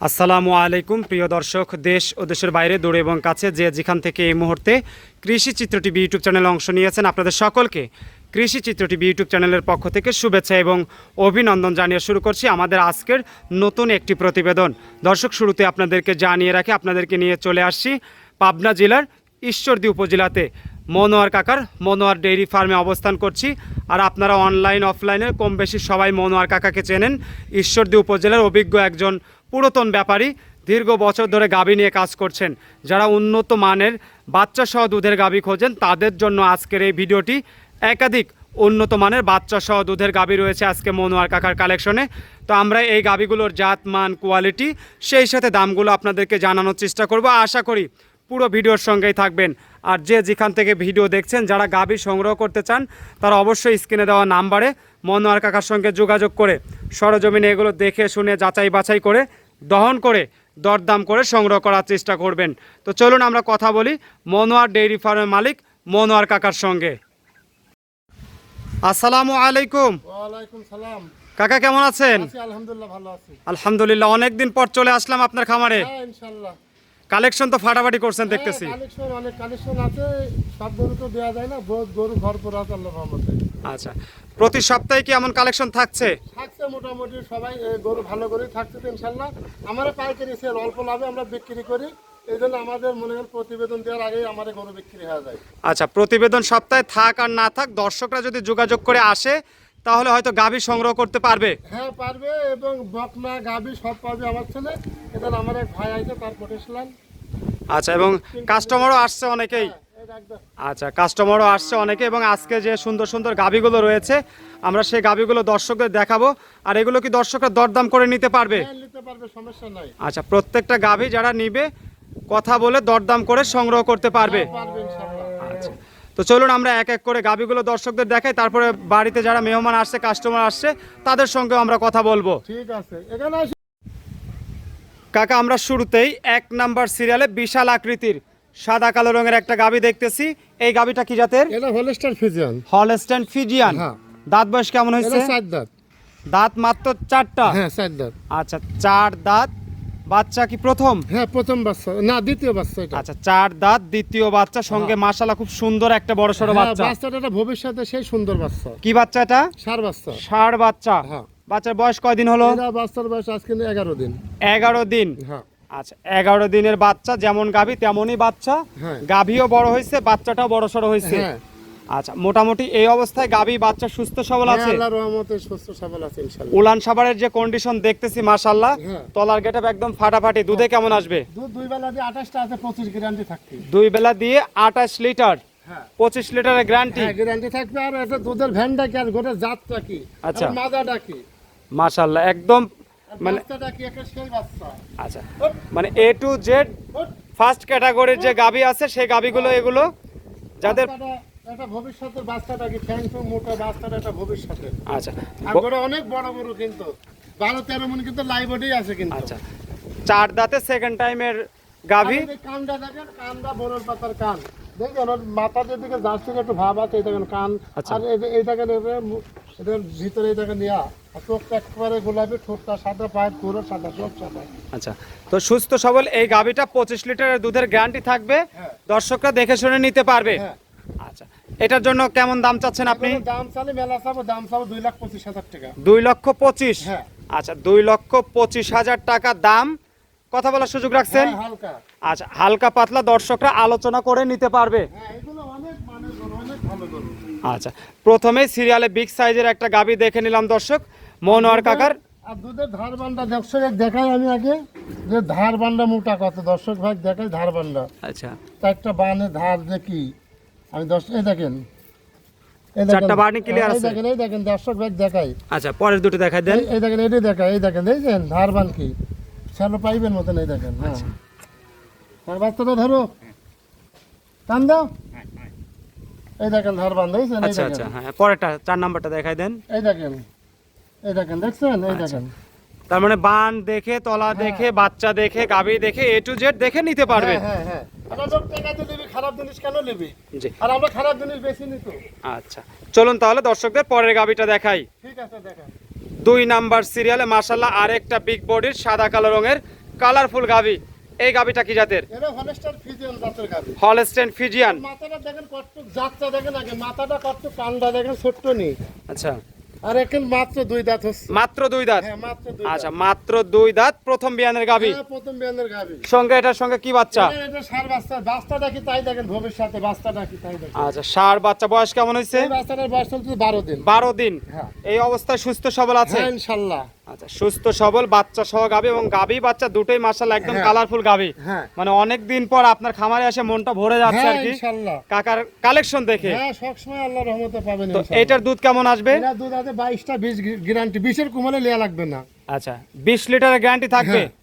আসসালামু আলাইকুম প্রিয় দর্শক, দেশ ও দেশের বাইরে দূরে এবং কাছে যে যেখান থেকে এই মুহূর্তে কৃষি চিত্র টিভি ইউটিউব চ্যানেলে অংশ নিয়েছেন, আপনাদের সকলকে কৃষি চিত্র টিভি ইউটিউব চ্যানেলের পক্ষ থেকে শুভেচ্ছা এবং অভিনন্দন জানিয়ে শুরু করছি আমাদের আজকের নতুন একটি প্রতিবেদন। দর্শক, শুরুতে আপনাদেরকে জানিয়ে রাখি, আপনাদেরকে নিয়ে চলে আসছি পাবনা জেলার ঈশ্বরদী উপজেলাতে মনোয়ার কাকার মনোয়ার ডেইরি ফার্মে অবস্থান করছি। আর আপনারা অনলাইন অফলাইনে কম বেশি সবাই মনোয়ার কাকাকে চেনেন। ঈশ্বরদী উপজেলার অভিজ্ঞ একজন পুরাতন ব্যাপারী, দীর্ঘ বছর ধরে গাভী নিয়ে কাজ করছেন। যারা উন্নত মানের বাচ্চা সহ দুধের গাভী খোঁজেন তাদের জন্য আজকের এই ভিডিওটি। একাধিক উন্নত মানের বাচ্চা সহ দুধের গাভী রয়েছে আজকে মনোয়ার কাকার কালেকশনে। তো আমরা এই গাভীগুলোর জাত মান কোয়ালিটি সেই সাথে দামগুলো আপনাদেরকে জানানোর চেষ্টা করব। আশা করি পুরো ভিডিওর সঙ্গেই থাকবেন। আর যে যেখান থেকে ভিডিও দেখছেন, যারা গাভী সংগ্রহ করতে চান তারা অবশ্যই স্ক্রিনে দেওয়া নাম্বারে মনোয়ার কাকার সঙ্গে যোগাযোগ করে সরজমিনে এগুলো দেখে শুনে যাচাই বাছাই করে দহন করে দরদাম করে সংগ্রহ করার চেষ্টা করবেন। তো চলুন আমরা কথা বলি মনোয়ার ডেইরি ফার্মের মালিক মনোয়ার কাকার সঙ্গে। আসসালামু আলাইকুম। ওয়ালাইকুম সালাম। কাকা কেমন আছেন? আলহামদুলিল্লাহ, ভালো আছি। আলহামদুলিল্লাহ, অনেকদিন পর চলে আসলাম আপনার খামারে। হ্যাঁ, ইনশাআল্লাহ। কালেকশন তো ফাটাফাটি করছেন দেখতেছি। অনেক কালেকশন আছে, সব গরু তো দেওয়া যায় না, বহুত গরু ভরপুর আছে আল্লাহর রহমতে। আচ্ছা, প্রতি সপ্তাহে কি এমন কালেকশন থাকছে? থাকছে মোটামুটি সবাই গরু ভালো করে থাকছে তো ইনশাআল্লাহ। আমরা পাইকারি সেল অল্প লাভে আমরা বিক্রি করি, এই জন্য আমাদের মনে হয় প্রতিবেদন দেওয়ার আগেই আমাদের গরু বিক্রি হয়ে যায়। আচ্ছা, প্রতিবেদন সপ্তাহে থাক আর না থাক, দর্শকরা যদি যোগাযোগ করে আসে তাহলে হয়তো গাভী সংগ্রহ করতে পারবে। হ্যাঁ পারবে, এবং বকনা গাভী সব পাবে আমার ছেলে। এটা আমার এক ভাই আছে, তার পটেছিলাম। আচ্ছা, এবং কাস্টমারও আসছে অনেকেই। আচ্ছা, কাস্টমারও আসছে অনেকে, এবং আজকে যে সুন্দর সুন্দর গাভীগুলো রয়েছে আমরা সেই গাভীগুলো দর্শকদের দেখাবো। আর এগুলো কি দর্শকরা দরদাম করে নিতে পারবে? নিতে পারবে, সমস্যা নাই। আচ্ছা, প্রত্যেকটা গাভী যারা নিবে কথা বলে দরদাম করে সংগ্রহ করতে পারবে। আচ্ছা, তো চলুন আমরা এক এক করে গাভীগুলো দর্শকদের দেখাই, তারপরে বাড়িতে যারা মেহমান আসছে, কাস্টমার আসছে, তাদের সঙ্গেও আমরা কথা বলবো। ঠিক আছে, এখানে কাকা, আমরা শুরুতেই এক নাম্বার সিরিয়ালে বিশাল আকৃতির সাদা কালো রঙের একটা গাভী দেখতেছি। এই গাভীটা কি জাতের? এটা হলস্টাইন ফ্রিজিয়ান। Holstein Friesian. হ্যাঁ। দাঁত বয়স কেমন হয়েছে? এটা 4 দাঁত। দাঁত মাত্র 4টা? হ্যাঁ, 4 দাঁত। আচ্ছা, 4 দাঁত। বাচ্চা কি প্রথম? হ্যাঁ, প্রথম বাচ্চা, না দ্বিতীয় বাচ্চা এটা। আচ্ছা, 4 দাঁত দ্বিতীয় বাচ্চা, সঙ্গে মাশাআল্লাহ খুব সুন্দর একটা বড় সরো বাচ্চা। বাচ্চাটা ভবিষ্যতে সেই সুন্দর বাচ্চা। কি বাচ্চা এটা? ষাঁড় বাচ্চা। ষাঁড় বাচ্চা। হ্যাঁ। বাচ্চার বয়স কয়দিন হলো? এটা বাচ্চার বয়স আজকে 11 দিন। 11 দিন। হ্যাঁ। আচ্ছা, 11 দিনের বাচ্চা, যেমন গাভী তেমনই বাচ্চা। হ্যাঁ। গাভীও বড় হয়েছে, বাচ্চাটাও বড় সড়ো হয়েছে। হ্যাঁ। আচ্ছা, মোটামুটি এই অবস্থায় গাভী বাচ্চা সুস্থ সবল আছে? আল্লাহর রহমতে সুস্থ সবল আছে ইনশাআল্লাহ। উলান সাবারের যে কন্ডিশন দেখতেছি মাশাআল্লাহ, হ্যাঁ। তলার গেটআপ একদম ফাটাফাটি। দুধে কেমন আসবে? দুধ দুই বেলা দিয়ে 28টা আছে, 25 গ্যারান্টি থাকবে। দুই বেলা দিয়ে 28 লিটার। হ্যাঁ। 25 লিটারের গ্যারান্টি। হ্যাঁ, গ্যারান্টি থাকবে। আর এটা দুধের ভ্যানটা কি আর গোটা জাতটা কি? আচ্ছা। আর মাজাটা কি? মাশাআল্লাহ, একদম মানে বাচ্চাটা কি একটা সেই বাচ্চা। আচ্ছা, মানে A to Z ফার্স্ট ক্যাটাগরির যে গাভী আছে সেই গাভীগুলো এগুলো, যাদের এটা ভবিষ্যতের বাচ্চাটা কি ফ্যাংটু মোটা বাচ্চাটা, এটা ভবিষ্যতে। আচ্ছা আর গোটা অনেক বড় বড়, কিন্তু 12-13 মণ কিন্তু লাইভ বডি আছে কিন্তু। আচ্ছা, 4 দাঁতে সেকেন্ড টাইমের গাভী। আর এই কানটা দেখেন, কানটা বড়র পাতার কান দেখেন, ওর মাথার দিকে জার্সির একটু ভাব আছে, এই দেখেন কান। আচ্ছা। আর এইটাকে নেবে, এটার ভিতরে এইটাকে নেওয়া, আর চোখটা একেবারে গোলাপি, ঠোঁটটা সাদা, পায়ের পুরো সাদা, সব সাদা। আচ্ছা, তো সুস্থ সবল এই গাভীটা 25 লিটারের দুধের গ্যারান্টি থাকবে। হ্যাঁ। দর্শকরা দেখে শুনে নিতে পারবে। হ্যাঁ। আচ্ছা, এটার জন্য কেমন দাম চাচ্ছেন আপনি? এগুলো দাম চালে মেলা চাবো, দাম চাবো 2,25,000 টাকা। 2,25,000। হ্যাঁ। আচ্ছা, 2,25,000 টাকা দাম। কথা বলার সুযোগ রাখছেন? হ্যাঁ, হালকা। আচ্ছা, হালকা পাতলা দর্শকরা আলোচনা করে নিতে পারবে। হ্যাঁ, এগুলো অনেক মানের গরু, অনেক ভালো গরু। আচ্ছা, প্রথমেই সিরিয়ালে বিগ সাইজের একটা গাভী দেখে নিলাম দর্শক মনোয়ার কাকার। আর দুধের ধার বান্ডা দর্শক দেখাই আমি আগে, যে ধার বান্ডা মোটা কত, দর্শক ভাই দেখাই ধার বান্ডা। আচ্ছা, 4টা বানে ধার দেখি আমি, দর্শক এই দেখেন, এই 4টা বানে ক্লিয়ার আছে। এই দেখেন দর্শক ভাই দেখাই। আচ্ছা, পরের দুটো দেখাই দেন। এই দেখেন, এটাই দেখাই, এই দেখেন, দেখছেন ধার বান কি শ্যালো পাইবেন মতন, এই দেখেন। হ্যাঁ, তার বাচ্চাটা ধরো, টান দাও, এই দেখেন ধার বান দেখছেন। এই আচ্ছা আচ্ছা, দেখেন, হ্যাঁ, পরেরটা 4 নাম্বারটা দেখাই দেন। এই দেখেন, এই দেখেন, দেখছেন, এই দেখেন। তার মানে বান দেখে, তলা দেখে, বাচ্চা দেখে, গাভী দেখে, A to Z দেখে নিতে পারবে। হ্যাঁ, হ্যাঁ, আমরা লোক টাকাতে নিবি, খারাপ জিনিস কেন নিবি? জি। আর আমরা খারাপ জিনিস বেশি নিত। আচ্ছা, চলুন তাহলে দর্শকদের পরের গাভীটা দেখাই। ঠিক আছে, দেখেন। 2 নাম্বার সিরিয়ালে মাশাআল্লাহ আরেকটা বিগ বডির সাদা কালো রঙের কালারফুল গাভী। এই গাভীটা কি জাতের? এটা হলস্টার ফিজিয়ান জাতের গাভী। Holstein Friesian. মাথাটা দেখেন কটটুক যাত্রা দেখেন আগে, মাথাটা কটটুক, কানটা দেখেন ছোট্ট নেই। আচ্ছা, আর এখন মাত্র 2 দাঁত হচ্ছে। মাত্র 2 দাঁত। হ্যাঁ মাত্র 2 আচ্ছা, মাত্র 2 দাঁত, প্রথম বিয়ানের গাভী। হ্যাঁ প্রথম বিয়ানের গাভী। সঙ্গে এটার সঙ্গে কি বাচ্চা? এটা সার বাচ্চা, বাচ্চাটা কি তাই দেখেন, ভবিষ্যতে বাচ্চাটা কি তাই দেখেন। আচ্ছা, ষাঁড় বাচ্চা। বয়স কেমন হয়েছে? এই বাচ্চাটার বয়স চলছে 12 দিন। 12 দিন। হ্যাঁ এই অবস্থায় সুস্থ সবল আছে? হ্যাঁ ইনশাআল্লাহ। আচ্ছা, সুস্থ সবল বাচ্চা সহ গাভী, এবং গাভী বাচ্চা দুটোই মাশাআল্লাহ একদম হ্যাঁ। কালারফুল গাভী। হ্যাঁ মানে অনেক দিন পর আপনার খামারে এসে মনটা ভরে যাচ্ছে আর হ্যাঁ কি ইনশাআল্লাহ। কাকার কালেকশন দেখে। হ্যাঁ সবসময় আল্লাহর রহমতে পাবেন তো ইনশাআল্লাহ। এটার দুধ কেমন আসবে? এরা দুধ আছে 22টা 20 গ্যারান্টি, 20-এর কমালে নেওয়া লাগবে না। আচ্ছা, 20 লিটারের গ্যারান্টি থাকবে। হ্যাঁ।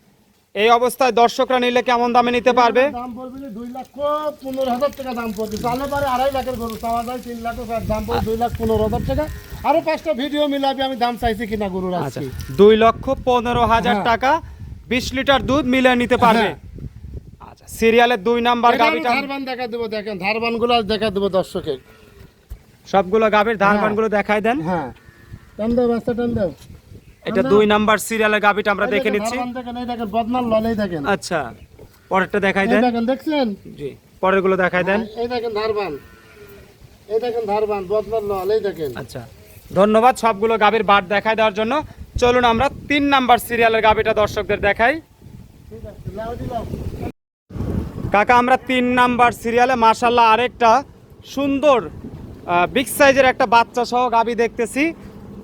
এই অবস্থায় দর্শকরা নিলে কেমন দামে নিতে পারবে? দাম পড়বে 2,15,000 টাকা দাম পড়বে। চালে পারে 2.5 লাখের গরু, চাওয়া যায় 3 লাখ, দাম পড়বে 2,15,000 টাকা। আরো 5টা ভিডিও মিলাবি আমি দাম চাইছি কিনা গরুর আচ্ছা, আজকে। 2,15,000 হ্যাঁ। টাকা 20 লিটার দুধ মিলে নিতে পারবে। হ্যাঁ। আচ্ছা, সিরিয়ালের 2 নাম্বার গাভীটা। ধারবান দেখা দেবো, দেখেন ধারবানগুলো দেখা দেবো দর্শকে। সবগুলো গাভীর ধারবানগুলো দেখাই দেন। হ্যাঁ টান দাও বাচ্চা, টান দাও। এটা 2 নাম্বার সিরিয়ালের গাভীটা আমরা দেখে নিচ্ছি। ধারবান দেখেন, এই দেখেন বদনাল ললেই দেখেন। আচ্ছা, পরেরটা দেখাই এই দেন। দেখেন, দেখছেন? জি, পরেরগুলো দেখাই দেন। এই দেখেন ধারবান, এই দেখেন ধারবান বদনাল লল, এই দেখেন। আচ্ছা, ধন্যবাদ সবগুলো গাভীর বাট দেখাই দেওয়ার জন্য। চলুন আমরা 3 নাম্বার সিরিয়ালের গাভীটা দর্শকদের দেখাই। ঠিক আছে, লাও দিলাও। কাকা, আমরা 3 নাম্বার সিরিয়ালে মাশাআল্লাহ আরেকটা সুন্দর বিগ সাইজের একটা বাচ্চা সহ গাভী দেখতেছি।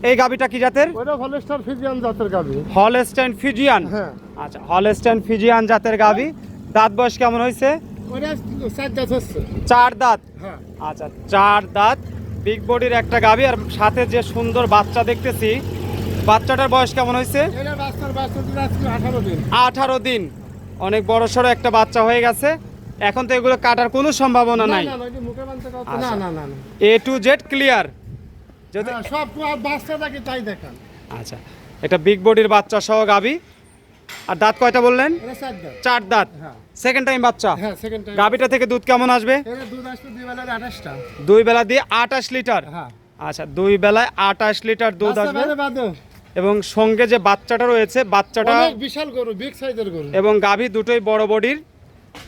এই গাভীটা কি জাতের? ওটা হলস্টার ফিজিয়ান জাতের গাভী। Holstein Friesian. হ্যাঁ আচ্ছা, হলস্টাইন ফিজিয়ান জাতের গাভী। দাঁত বয়স কেমন হয়েছে? ওটা 4 দাঁত হচ্ছে। 4 দাঁত। হ্যাঁ আচ্ছা, 4 দাঁত, বিগ বডির একটা গাভী, আর সাথে যে সুন্দর বাচ্চা দেখতেছি, বাচ্চাটার বয়স কেমন হয়েছে? এটা বাচ্চার বাচ্চা দিলে আজকে 18 দিন। 18 দিন। অনেক বড় সড়ো একটা বাচ্চা হয়ে গেছে। এখন তো এগুলো কাটার কোনো সম্ভাবনা নাই। না না, ওইটা মুখে বানতে কথা। আচ্ছা। না না না না। A to Z clear. যদি হ্যাঁ, সব বাচ্চাটা কি তাই দেখেন। আচ্ছা, এটা বিগ বডির বাচ্চা সহ গাভী। আর দাঁত কয়টা বললেন? এটা 4 দাঁত। 4 দাঁত। হ্যাঁ সেকেন্ড টাইম বাচ্চা। হ্যাঁ সেকেন্ড টাইম। গাভীটা থেকে দুধ কেমন আসবে? এটা দুধ আসবে 2 বেলার 28টা। 2 বেলা দিয়ে 28 লিটার। হ্যাঁ আচ্ছা, 2 বেলায় 28 লিটার দুধ বাচ্চা আসবে। বাইরে বাঁধো। এবং সঙ্গে যে বাচ্চাটা রয়েছে, বাচ্চাটা অনেক বিশাল গরু, বিগ সাইজের গরু। এবং গাভী দুটোই বড় বডির।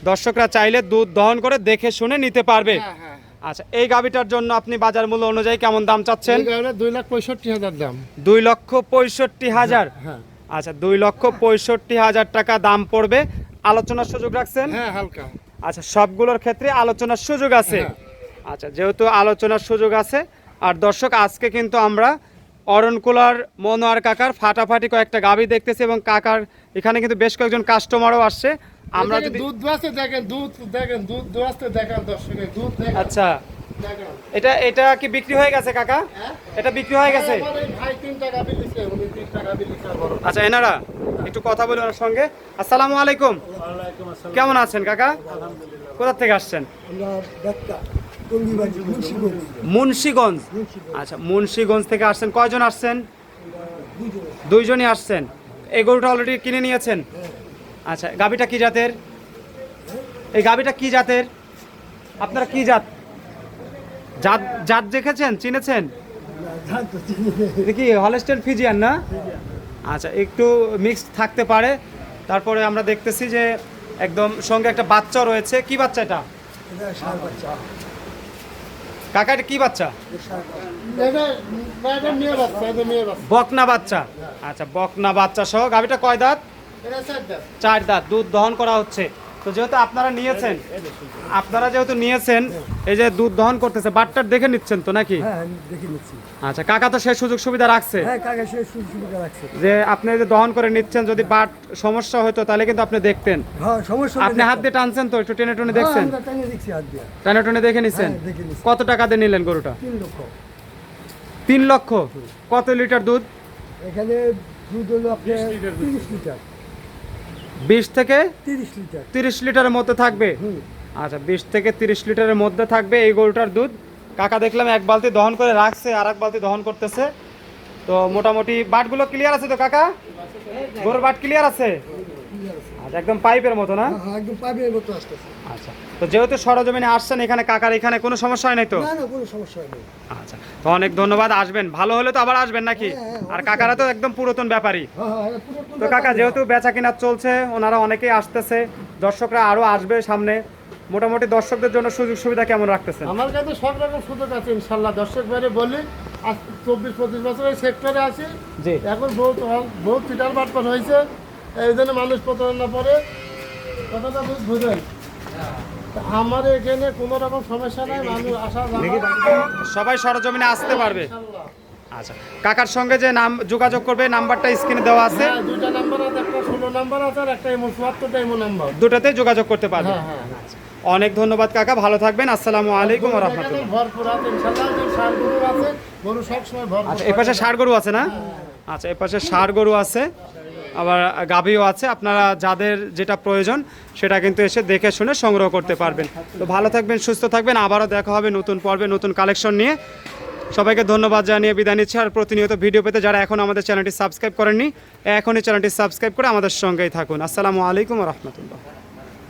দর্শকরা চাইলে দুধ দহন করে দেখে শুনে নিতে পারবে। হ্যাঁ হ্যাঁ। আচ্ছা, এই গাভীটার জন্য আপনি বাজার মূল্য অনুযায়ী কেমন দাম চাচ্ছেন? এই গাড়িটা 2,65,000 দাম। 2,65,000। হ্যাঁ আচ্ছা, 2,65,000 টাকা দাম পড়বে। আলোচনার সুযোগ রাখছেন? হ্যাঁ হালকা। আচ্ছা, সবগুলোর ক্ষেত্রে আলোচনার সুযোগ আছে। হ্যাঁ। আচ্ছা, যেহেতু আলোচনার সুযোগ আছে, আর দর্শক আজকে কিন্তু আমরা অরণকুলার মনোয়ার কাকার ফাটাফাটি কয়েকটা গাভী দেখতেছি, এবং কাকার এখানে কিন্তু বেশ কয়েকজন কাস্টমারও আসছে। আমরা এদিকে যদি দুধ দোয়াতে দেখেন, দুধ দেখেন, দুধ দোয়াতে দেখেন দর্শকের, দুধ দেখেন। আচ্ছা, দেখেন। এটা কি বিক্রি হয়ে গেছে কাকা? হ্যাঁ? এটা বিক্রি হয়ে গেছে? আমার এই ভাই 3 টাকা বিল দিছে, উনি 3 টাকা বিল দিছে বড়। আচ্ছা, এনারা একটু কথা বলি ওনার সঙ্গে। আসসালামু আলাইকুম। ওয়ালাইকুম আসসালাম। কেমন আছেন কাকা? আলহামদুলিল্লাহ। কোথা থেকে আসছেন? আমরা ডাক্তার টঙ্গিবাড়ি মুন্সিগঞ্জ। মুন্সিগঞ্জ। আচ্ছা, মুন্সিগঞ্জ থেকে আসছেন। কয়জন আসছেন? 2জনই আসছেন। এই গরুটা অলরেডি কিনে নিয়েছেন? আচ্ছা, গাভীটা কি জাতের? এই গাভীটা কি জাতের? আপনারা কি জাত জাত জাত দেখেছেন, চিনেছেন? দেখি হলস্টেইন ফিজিয়ান না? আচ্ছা, একটু মিক্সড থাকতে পারে। তারপরে আমরা দেখতেছি যে একদম সঙ্গে একটা বাচ্চা রয়েছে। কি বাচ্চা এটা? কাকা, এটা কি বাচ্চা? এটা মেয়ে বাচ্চা, এটা মেয়ে বাচ্চা। বকনা বাচ্চা। আচ্ছা, বকনা বাচ্চা সহ গাভীটা কয় দাঁত? এটা 4 দাঁত। 4 দাঁত। দুধ দহন করা হচ্ছে। তো যেহেতু আপনারা নিয়েছেন, এই যে দুধ দহন করতেছে, বাটটার দেখে নিচ্ছেন তো নাকি? হ্যাঁ আমি দেখে নিচ্ছি। আচ্ছা, কাকা তো সেই সুযোগ সুবিধা রাখছে হ্যাঁ কাকা সে সুবিধা রাখছে। যে আপনি যে দহন করে নিচ্ছেন, যদি বাট সমস্যা হতো তাহলে কিন্তু আপনি দেখতেন। হ্যাঁ সমস্যা আপনি হাত দিয়ে টানছেন তো, একটু টেনে টুনে দেখছেন? আমরা টানিয়ে দেখছি হাত দিয়ে। টেনে টুনে দেখে নিচ্ছেন? হ্যাঁ, দেখে নিচ্ছি। কত টাকা দিয়ে নিলেন গরুটা? 3 লক্ষ। 3 লক্ষ। কত লিটার দুধ? এখানে দুধ হলো আপনার 30 লিটার। 20 থেকে 30 লিটার। 30 লিটারের মধ্যে থাকবে। হুম। আচ্ছা, 20 থেকে 30 লিটারের মধ্যে থাকবে এই গরুটার দুধ। কাকা দেখলাম এক বালতি দহন করে রাখছে, আর এক বালতি দহন করতেছে। তো মোটামুটি বাটগুলো ক্লিয়ার আছে তো কাকা? গরুর বাট ক্লিয়ার আছে? ক্লিয়ার আছে। আচ্ছা, একদম পাইপের মতো না? হ্যাঁ, হ্যাঁ, একদম পাইপের মতো আসতেছে। আচ্ছা, তো যেহেতু সরজমিনে আসছেন এখানে কাকার এখানে কোনো সমস্যা হয় নাই তো? না না, কোনো সমস্যা নেই। আচ্ছা, তো অনেক ধন্যবাদ, আসবেন, ভালো হলে তো আবার আসবেন নাকি? আর কাকারা তো একদম পুরাতন ব্যাপারী। হ্যাঁ হ্যাঁ, এটা পুরো তো কাকা যেহেতু বেচা কিনা চলছে, ওনারা অনেকেই আসতেছে, দর্শকরা আরো আসবে সামনে, মোটামুটি দর্শকদের জন্য সুযোগ সুবিধা কেমন রাখতেছেন? আমার কাছে সব রকম সুযোগ আছে ইনশাল্লাহ। দর্শক বাইরে বলি, আজ 24-25 বছর এই সেক্টরে আছি। জি। এখন বহুত চিটার বাটপার হয়েছে, এই জন্য মানুষ প্রতারণা পরে কথাটা বুঝেন। তা আমার এখানে কোনো রকম সমস্যা নাই, মানুষ আসা যাওয়া সবাই সরজমিনে আসতে পারবে। ইনশাল্লাহ। আচ্ছা, কাকার সঙ্গে যে নাম যোগাযোগ করবে নাম্বারটা স্ক্রিনে দেওয়া আছে, হ্যাঁ, দুইটা নাম্বার আছে, একটা 16 নাম্বার আছে আর একটা এমন 74টা এমন নাম্বার। দুটাতেই যোগাযোগ করতে পারবে। হ্যাঁ হ্যাঁ হ্যাঁ। অনেক ধন্যবাদ কাকা, ভালো থাকবেন, আসসালামু আলাইকুম ওয়া রাহমাতুল্লাহ। এখানে ভরপুর আছে ইনশাল্লাহ। যে ষাঁড় গরু আছে, গরু সবসময় ভরপুর। আচ্ছা, এই পাশে ষাড় গরু আছে না? আচ্ছা, এই পাশে ষাড় গরু আছে, আবার গাভীও আছে। আপনারা যাদের যেটা প্রয়োজন সেটা কিন্তু এসে দেখে শুনে সংগ্রহ করতে পারবেন। তো ভালো থাকবেন, সুস্থ থাকবেন, আবারও দেখা হবে নতুন পর্বে নতুন কালেকশন নিয়ে। সবাইকে ধন্যবাদ জানিয়ে বিদায় নিচ্ছি। আর প্রতিনিয়ত ভিডিও পেতে যারা এখন আমাদের চ্যানেলটি সাবস্ক্রাইব করেননি, এখনই চ্যানেলটি সাবস্ক্রাইব করে আমাদের সঙ্গেই থাকুন। আসসালামু আলাইকুম ওয়া রাহমাতুল্লাহ।